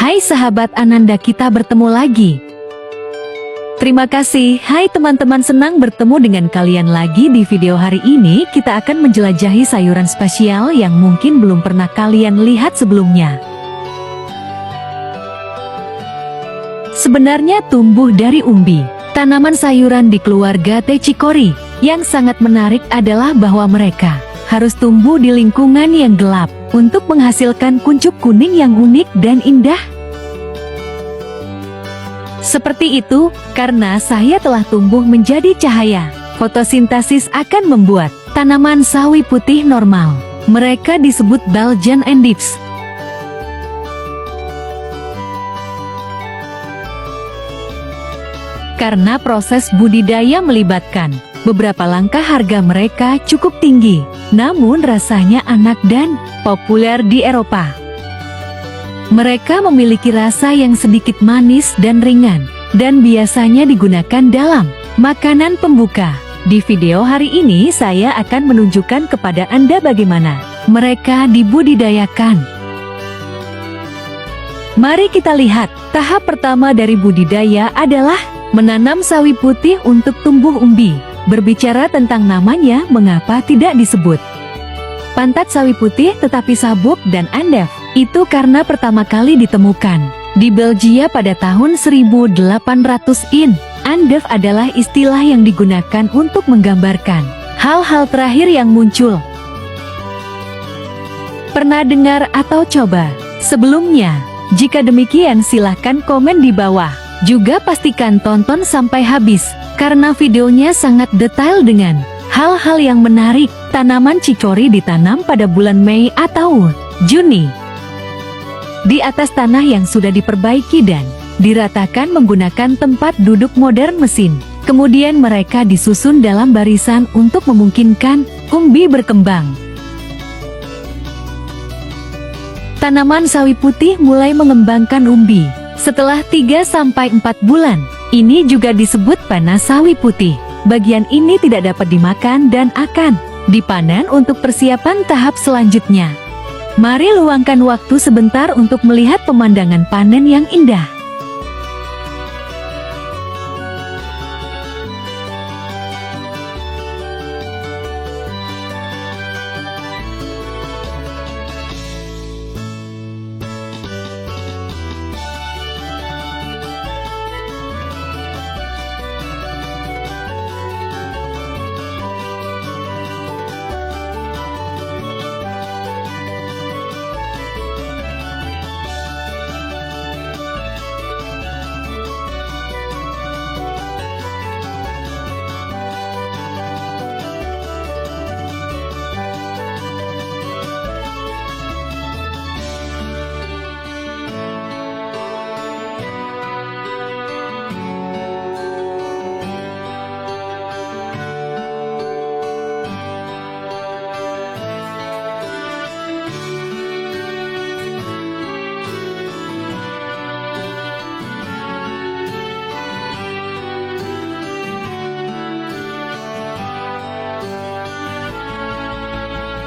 Hai sahabat Ananda, kita bertemu lagi. Terima kasih, hai teman-teman, senang bertemu dengan kalian lagi. Di video hari ini kita akan menjelajahi sayuran spesial yang mungkin belum pernah kalian lihat sebelumnya. Sebenarnya tumbuh dari umbi, tanaman sayuran di keluarga Techicori. Yang sangat menarik adalah bahwa mereka harus tumbuh di lingkungan yang gelap untuk menghasilkan kuncup kuning yang unik dan indah. Seperti itu, karena saya telah tumbuh menjadi cahaya. Fotosintesis akan membuat tanaman sawi putih normal. Mereka disebut Belgian endives. Karena proses budidaya melibatkan beberapa langkah, harga mereka cukup tinggi, namun rasanya enak dan populer di Eropa. Mereka memiliki rasa yang sedikit manis dan ringan, dan biasanya digunakan dalam makanan pembuka. Di video hari ini saya akan menunjukkan kepada Anda bagaimana mereka dibudidayakan. Mari kita lihat. Tahap pertama dari budidaya adalah menanam sawi putih untuk tumbuh umbi. Berbicara tentang namanya, mengapa tidak disebut pantat sawi putih tetapi sabuk dan andef? Itu karena pertama kali ditemukan di Belgia pada tahun 1800-in. Andef adalah istilah yang digunakan untuk menggambarkan hal-hal terakhir yang muncul. Pernah dengar atau coba sebelumnya? Jika demikian silahkan komen di bawah. Juga pastikan tonton sampai habis, karena videonya sangat detail dengan hal-hal yang menarik. Tanaman chicory ditanam pada bulan Mei atau Juni di atas tanah yang sudah diperbaiki dan diratakan menggunakan tempat duduk modern mesin. Kemudian mereka disusun dalam barisan untuk memungkinkan umbi berkembang. Tanaman sawi putih mulai mengembangkan umbi setelah 3-4 bulan. Ini juga disebut panas sawi putih. Bagian ini tidak dapat dimakan dan akan dipanen untuk persiapan tahap selanjutnya. Mari luangkan waktu sebentar untuk melihat pemandangan panen yang indah.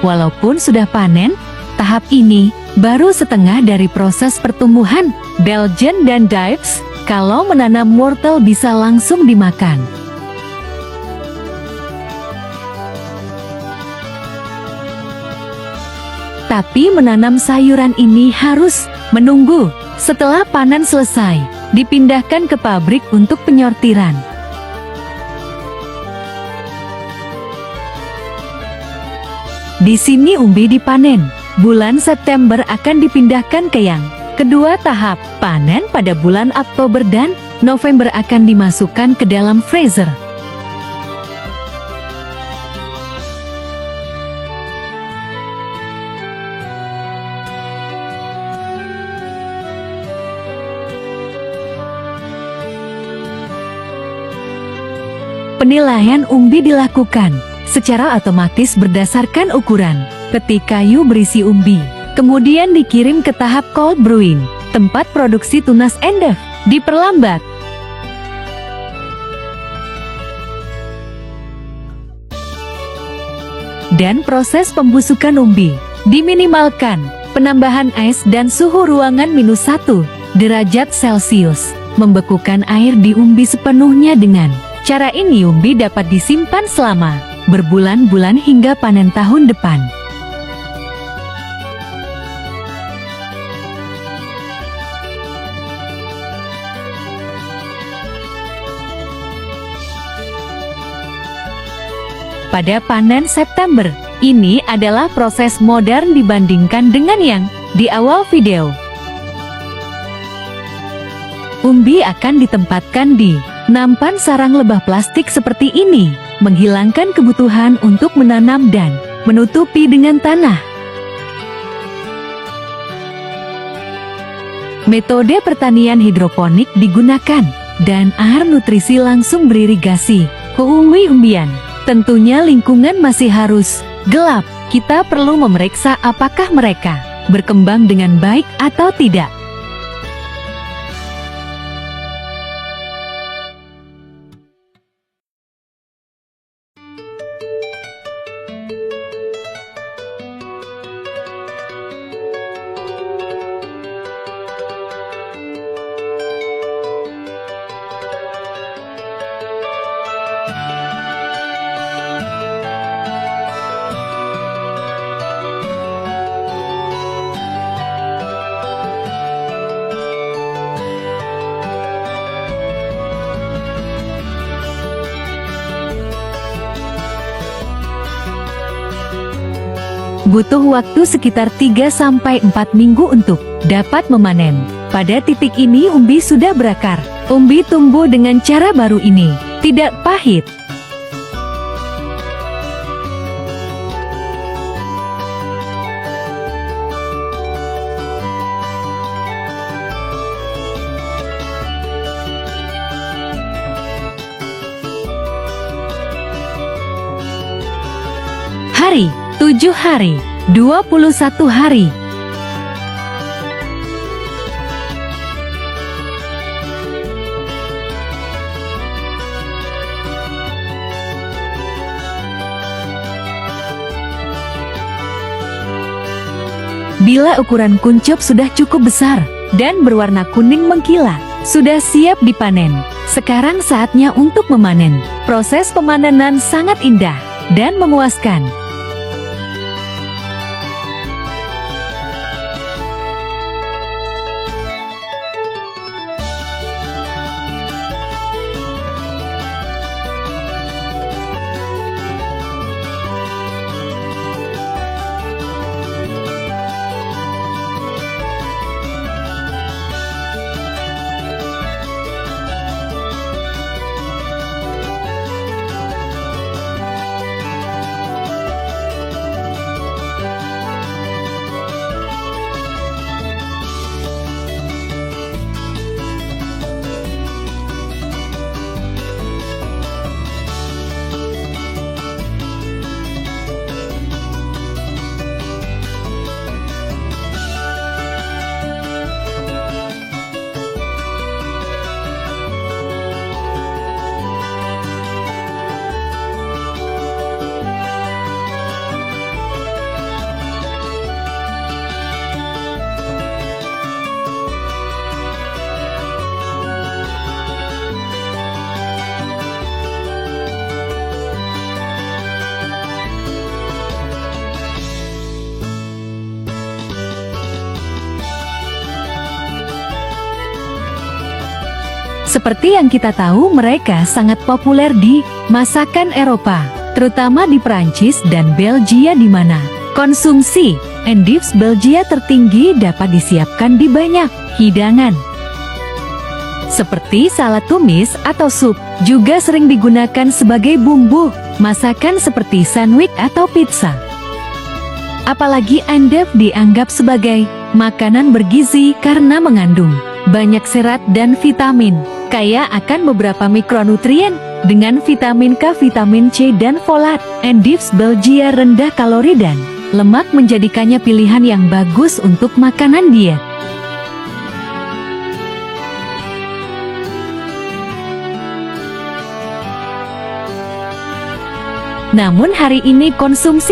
Walaupun sudah panen, tahap ini baru setengah dari proses pertumbuhan. Belgian dan Dives, kalau menanam wortel bisa langsung dimakan. Tapi menanam sayuran ini harus menunggu setelah panen selesai, dipindahkan ke pabrik untuk penyortiran. Di sini umbi dipanen. Bulan September akan dipindahkan ke yang kedua tahap. Panen pada bulan Oktober dan November akan dimasukkan ke dalam freezer. Penilaian umbi dilakukan secara otomatis berdasarkan ukuran peti kayu berisi umbi. Kemudian dikirim ke tahap cold brewing, tempat produksi tunas endef, diperlambat. Dan proses pembusukan umbi diminimalkan. Penambahan es dan suhu ruangan -1 derajat Celcius. Membekukan air di umbi sepenuhnya. Dengan cara ini umbi dapat disimpan selama berbulan-bulan hingga panen tahun depan. Pada panen September, ini adalah proses modern dibandingkan dengan yang di awal video. Umbi akan ditempatkan di nampan sarang lebah plastik seperti ini, menghilangkan kebutuhan untuk menanam dan menutupi dengan tanah. Metode pertanian hidroponik digunakan, dan air nutrisi langsung beririgasi ke umbi-umbian. Tentunya lingkungan masih harus gelap. Kita perlu memeriksa apakah mereka berkembang dengan baik atau tidak. Butuh waktu sekitar 3-4 minggu untuk dapat memanen. Pada titik ini umbi sudah berakar. Umbi tumbuh dengan cara baru ini tidak pahit. Hari 7 hari, 21 hari. Bila ukuran kuncup sudah cukup besar dan berwarna kuning mengkilat, sudah siap dipanen. Sekarang saatnya untuk memanen. Proses pemanenan sangat indah dan memuaskan. Seperti yang kita tahu, mereka sangat populer di masakan Eropa, terutama di Prancis dan Belgia, di mana konsumsi endives Belgia tertinggi dapat disiapkan di banyak hidangan. Seperti salad tumis atau sup, juga sering digunakan sebagai bumbu masakan seperti sandwich atau pizza. Apalagi endive dianggap sebagai makanan bergizi karena mengandung banyak serat dan vitamin, kaya akan beberapa mikronutrien, dengan vitamin K, vitamin C, dan folat. Endives Belgia rendah kalori dan lemak menjadikannya pilihan yang bagus untuk makanan diet. Namun hari ini konsumsi